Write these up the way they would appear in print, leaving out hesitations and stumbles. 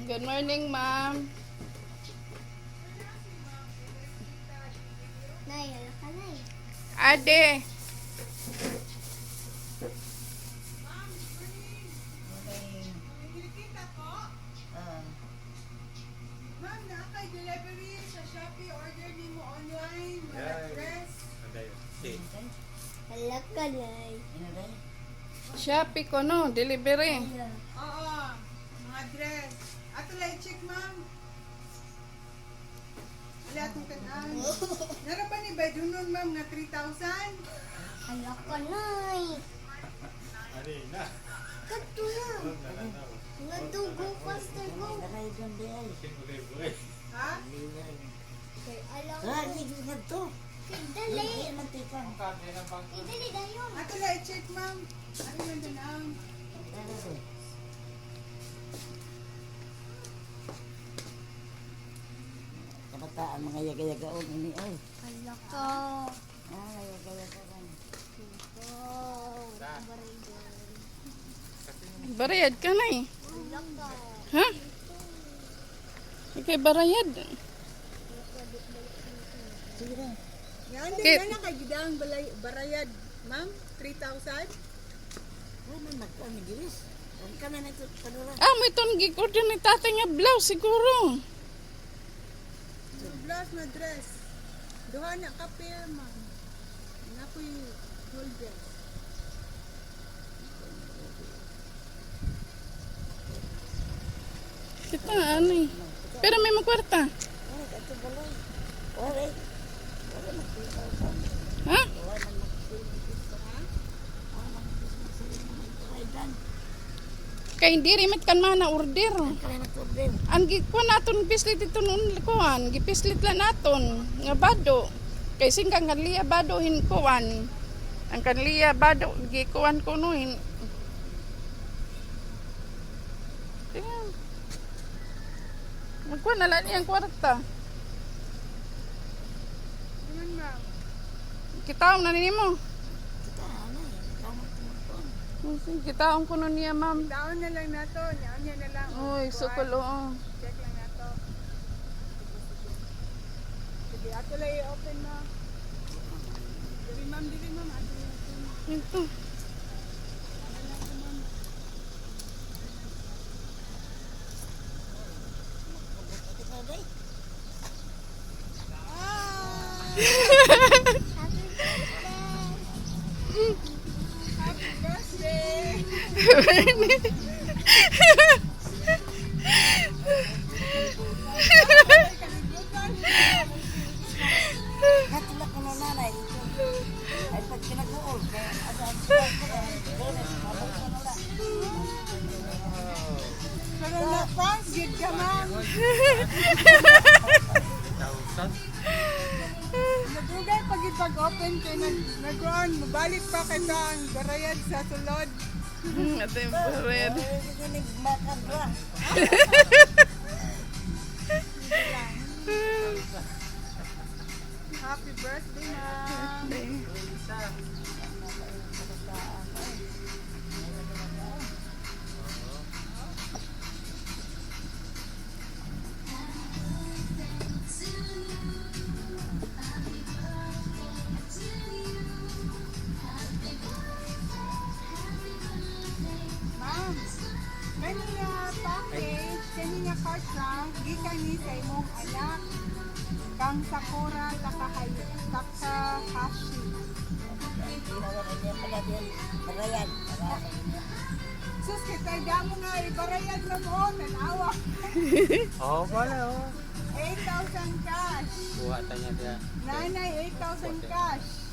Good morning, ma'am. Nay, ala ka, Nay. Ade. Ma'am, nakakay delivery sa Shopee, order ni mo online, mga dress. Ala ka, Nay. Shopee ko, no? Delivery. Oo, mga dress. Ato lang i-check, ma'am. Wala itong tanan. Narapan ni Baydunon, ma'am, nga 3,000. Ala ka, Nay. Kato na. Nga dugo, faster go. Ha? Kay ala ka. Kay dali. Kay dali dayon. Ato lang i-check, ma'am. Ano yung danang? Kabataan mga yaga-yagaon ini ay. Ala ka. Yaga-yagaon. Oh, Barayad ka na eh. ala ka. Ha? Ikay barayad. Sige na. Yan Kit. din na kagidang barayad, ma'am. 3,000. Oh, man nagkami giris. Ang kami na ito kanula. Mo itong gig-order ni tatay nga blouse siguro. Blouse na dress. Duha na ka pair, ma'am. Naku yung whole dress. Kita ano eh. Pero may magkwarta. Ay, kato balay. Ore. Ore magkita sa. Ha? Ore man magkita. Ah, magkita. Kay hindi rimit kan mana order. Kaya nagtubin. Ang gikuha naton pislit ito noon likuan. Gipislit lang naton. Nga bado. Kay singkang kanliya bado hinkuan. Ang kanliya bado gikuan ko noon. Tingnan. Magkuha na lang niyang kwarta. Naman, ma'am. Kitaom na nimo. Kita ano eh. Tama tumutun. Kitaom ko nun niya, ma'am. Down na lang nato. Nyan niya na lang. Uy, sukol, oo. Check lang nato. Sige, ato lang i-open na. Dili, ma'am. Dili, ma'am. Ato lang i-open. Ito. Kita day. Happy birthday! Katulak ko na nanay. Ay pag kinaguol. Kaya asaan siya. Mabalik ko na lang. Pero na, France, good ka, ma'am. Nadugay pag-open kay nag-run. Mabalik pa kay ang barayad sa sulod. Ito yung barayad. Ay, makadwa. Happy birthday, ma'am. Ma'am, kanina package, kanina card trunk, gikan ni sa imong anak. Kang Sakura Takahashi. Ginawa niya pala din. Barayan. Sus, kitay damo nga, ibarayad na mo, tanawa. Oo pala, oo. 8,000 cash. Buha tanya dia. Nanay, 8,000 cash.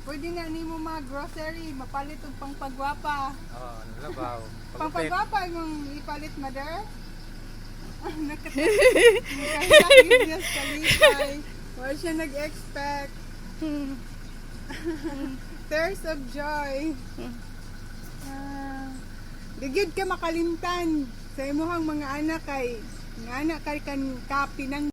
Pwede na ni mo mga grocery, mapalit og pangpagwapa. Oo, nalabaw. Pangpagwapa yung ipalit, mother? Nakatagin niya sa kalipay. Wala siya nag-expect. Tears of joy. Digid ka makalimtan sa imuhang mga anak kay nga anak kay kan kapi ng